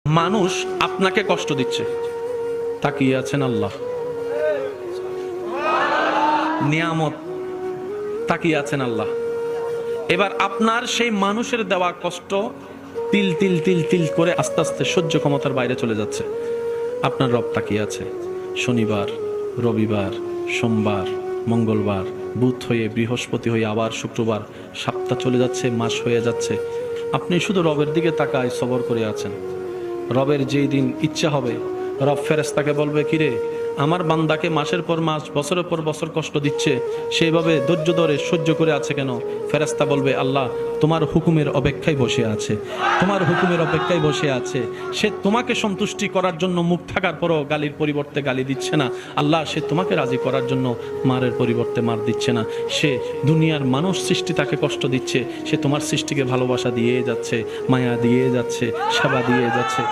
মানুষ আপনাকে কষ্ট দিচ্ছে, তাকিয়ে আছেন আল্লাহ। নিয়ামত, তাকিয়ে আছেন আল্লাহ। এবার আপনার সেই মানুষের দেওয়া কষ্ট তিল তিল তিল তিল করে আস্তে আস্তে সহ্য ক্ষমতার বাইরে চলে যাচ্ছে। আপনার রব তাকিয়ে আছে। শনিবার, রবিবার, সোমবার, মঙ্গলবার, বুধ হয়ে বৃহস্পতি হয়ে আবার শুক্রবার, সপ্তাহ চলে যাচ্ছে, মাস হয়ে যাচ্ছে। আপনি শুধু রবের দিকে তাকায় সবর করে আছেন। রবের যেই দিন ইচ্ছা হবে, রব ফেরেশতাকে বলবে, কিরে আমার বান্দাকে মাসের পর মাস, বছরের পর বছর কষ্ট দিচ্ছে, সেইভাবে ধৈর্য ধরে সহ্য করে আছে কেন? ফেরেশতা বলবে, আল্লাহ তোমার হুকুমের অপেক্ষায় বসে আছে, তোমার হুকুমের অপেক্ষায় বসে আছে। সে তোমাকে সন্তুষ্টি করার জন্য মুখ থাকার পরও গালির পরিবর্তে গালি দিচ্ছে না। আল্লাহ সে তোমাকে রাজি করার জন্য মারের পরিবর্তে মার দিচ্ছে না। সে দুনিয়ার মানুষ সৃষ্টি তাকে কষ্ট দিচ্ছে, সে তোমার সৃষ্টিকে ভালোবাসা দিয়ে যাচ্ছে, মায়া দিয়ে যাচ্ছে, সেবা দিয়ে যাচ্ছে।